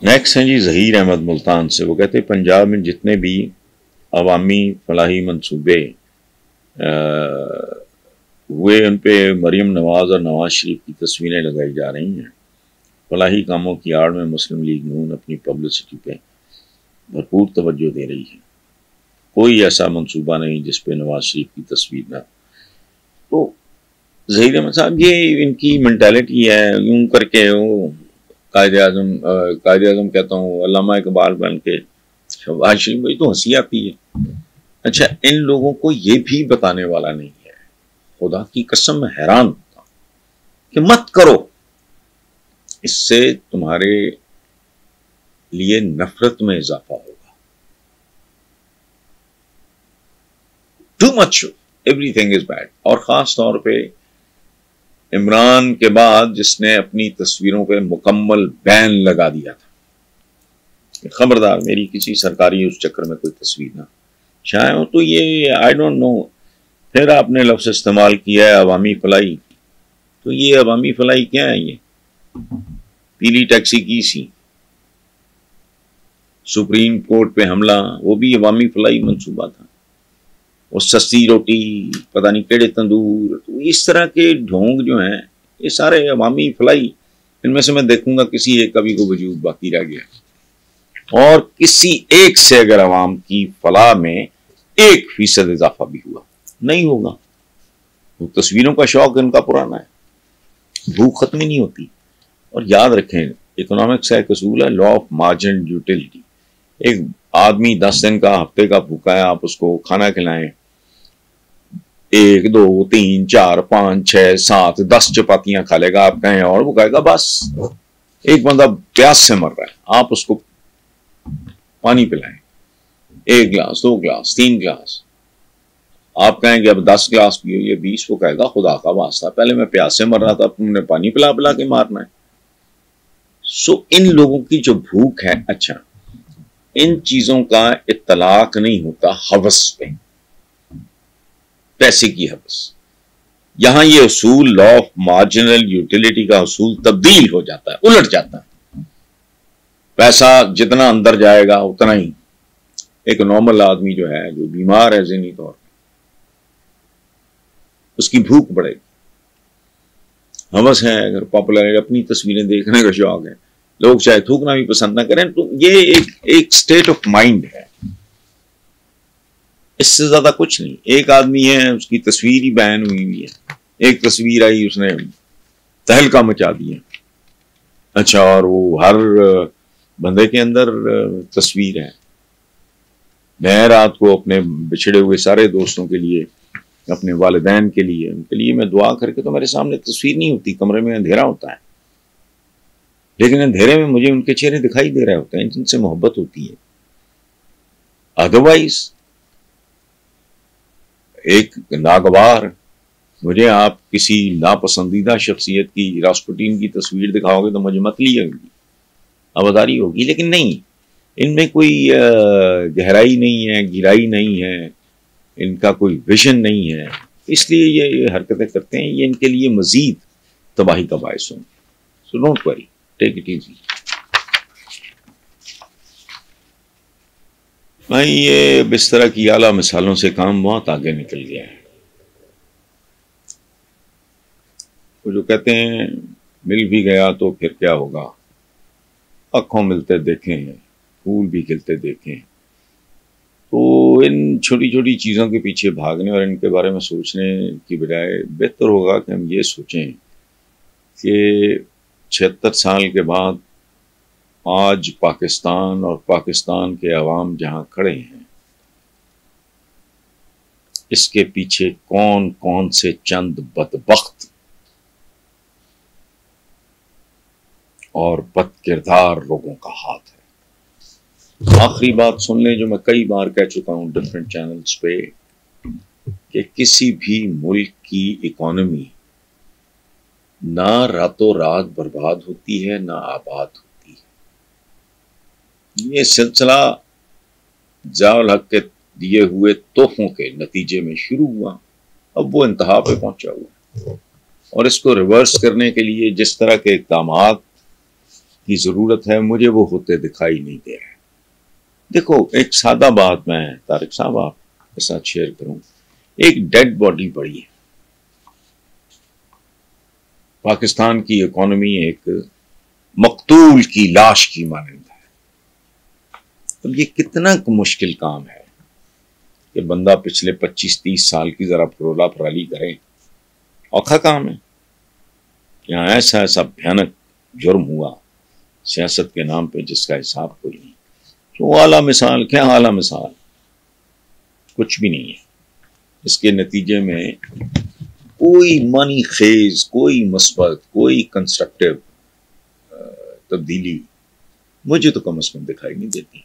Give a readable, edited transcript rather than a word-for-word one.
Next ہیں جی ظہیر احمد ملتان سے. وہ کہتے ہیں پنجاب میں جتنے بھی عوامی فلاحی منصوبے ہوئے ان پہ مریم نواز اور نواز شریف کی تصویریں لگائی جا رہی ہیں. فلاحی کاموں کی آڑ میں مسلم لیگ نون اپنی پبلسٹی پہ بھرپور توجہ دے رہی ہے. کوئی ایسا منصوبہ نہیں جس پہ نواز شریف کی تصویر نہ. تو ظہیر احمد صاحب یہ ان کی مینٹیلٹی ہے. یوں کر کے وہ قائد اعظم کہتا ہوں علامہ اقبال بن کے شہباز شریف بھائی تو ہنسی آتی ہے. اچھا ان لوگوں کو یہ بھی بتانے والا نہیں ہے. خدا کی قسم میں حیران ہوتا ہوں کہ مت کرو, اس سے تمہارے لیے نفرت میں اضافہ ہوگا. Too much every thing is bad. اور خاص طور پہ عمران کے بعد جس نے اپنی تصویروں پہ مکمل بین لگا دیا تھا, خبردار میری کسی سرکاری اس چکر میں کوئی تصویر نہ شائع ہو. تو یہ آئی ڈونٹ نو. پھر آپ نے لفظ استعمال کیا ہے عوامی فلاحی. تو یہ عوامی فلاحی کیا ہے؟ یہ پیلی ٹیکسی کی سی, سپریم کورٹ پہ حملہ, وہ بھی عوامی فلاحی منصوبہ تھا. وہ سستی روٹی, پتہ نہیں کیڑے تندور. تو اس طرح کے ڈھونگ جو ہیں یہ سارے عوامی فلاحی. ان میں سے میں دیکھوں گا کسی ایک کبھی کو وجود باقی رہ گیا, اور کسی ایک سے اگر عوام کی فلاح میں 1% اضافہ بھی ہوا نہیں ہوگا. وہ تصویروں کا شوق ان کا پرانا ہے, بھوک ختم ہی نہیں ہوتی. اور یاد رکھیں اکنامکس کا ایک اصول ہے, لا آف مارجن یوٹیلٹی. ایک آدمی 10 دن کا ہفتے کا بھوکا ہے, آپ اس کو کھانا کھلائیں 1 2 3 4 5 6 7 10 چپاتیاں کھا لے گا, آپ کہیں اور وہ کہے گا بس. ایک بندہ پیاس سے مر رہا ہے, آپ اس کو پانی پلائیں 1 گلاس 2 گلاس 3 گلاس, آپ کہیں گے اب 10 گلاس پیو, یہ 20. وہ کہے گا خدا کا واسطہ پہلے میں پیاس سے مر رہا تھا, تم نے پانی پلا پلا کے مارنا ہے. سو ان لوگوں کی جو بھوک ہے, اچھا ان چیزوں کا اطلاق نہیں ہوتا ہوس پہ, پیسے کی ہوس. یہاں یہ اصول لا آف مارجنل یوٹیلٹی کا اصول تبدیل ہو جاتا ہے, الٹ جاتا ہے. پیسہ جتنا اندر جائے گا اتنا ہی ایک نارمل آدمی جو ہے, جو بیمار ہے ذہنی طور پہ, اس کی بھوک بڑھے گی. ہوس ہے, اگر پاپولر اپنی تصویریں دیکھنے کا شوق ہے, لوگ چاہے تھوکنا بھی پسند نہ کریں. تو یہ ایک سٹیٹ آف مائنڈ ہے, اس سے زیادہ کچھ نہیں. ایک آدمی ہے اس کی تصویر ہی بین ہوئی ہے, ایک تصویر آئی اس نے تہلکہ مچا دیا. اچھا اور وہ ہر بندے کے اندر تصویر ہے. میں رات کو اپنے بچھڑے ہوئے سارے دوستوں کے لیے, اپنے والدین کے لیے, ان کے لیے میں دعا کر کے, تو میرے سامنے تصویر نہیں ہوتی, کمرے میں اندھیرا ہوتا ہے, لیکن اندھیرے میں مجھے ان کے چہرے دکھائی دے رہے ہوتے ہیں جن سے محبت ہوتی ہے. ادروائز ایک ناگوار مجھے آپ کسی ناپسندیدہ شخصیت کی راسپوٹین کی تصویر دکھاؤ گے تو مجھے مت لیے ہوگی, آباداری ہوگی. لیکن نہیں, ان میں کوئی گہرائی نہیں ہے, گہرائی نہیں ہے, ان کا کوئی ویژن نہیں ہے, اس لیے یہ حرکتیں کرتے ہیں. یہ ان کے لیے مزید تباہی کا باعث ہوں. So don't worry, take it easy. بھائی یہ بستر کی اعلیٰ مثالوں سے کام بہت آگے نکل گیا ہے. وہ جو کہتے ہیں مل بھی گیا تو پھر کیا ہوگا, آنکھوں ملتے دیکھیں پھول بھی کھلتے دیکھیں. تو ان چھوٹی چھوٹی چیزوں کے پیچھے بھاگنے اور ان کے بارے میں سوچنے کی بجائے بہتر ہوگا کہ ہم یہ سوچیں کہ 76 سال کے بعد آج پاکستان اور پاکستان کے عوام جہاں کھڑے ہیں, اس کے پیچھے کون کون سے چند بدبخت اور بد کردار لوگوں کا ہاتھ ہے. آخری بات سن لیں جو میں کئی بار کہہ چکا ہوں ڈفرینٹ چینلز پہ, کہ کسی بھی ملک کی اکانومی نہ راتوں رات برباد ہوتی ہے نہ آباد ہوتی ہے. یہ سلسلہ ضیاء الحق کے دیے ہوئے تحفوں کے نتیجے میں شروع ہوا, اب وہ انتہا پہ پہنچا ہوا ہے. اور اس کو ریورس کرنے کے لیے جس طرح کے اقدامات کی ضرورت ہے، مجھے وہ ہوتے دکھائی نہیں دے رہے۔ دیکھو ایک سادہ بات میں طارق صاحب آپ کے ساتھ شیئر کروں، ایک ڈیڈ باڈی پڑی ہے، پاکستان کی اکانومی ایک مقتول کی لاش کی مانند ہے۔ اب یہ کتنا مشکل کام ہے کہ بندہ پچھلے 25-30 سال کی ذرا پرولا پرالی کرے، اوکھا کام ہے۔ یہاں ایسا بھیانک جرم ہوا سیاست کے نام پہ جس کا حساب کوئی نہیں۔ تو اعلیٰ مثال، کیا اعلیٰ مثال، کچھ بھی نہیں ہے۔ اس کے نتیجے میں کوئی معنی خیز، کوئی مثبت، کوئی کنسٹرکٹیو تبدیلی مجھے تو کم از کم دکھائی نہیں دیتی۔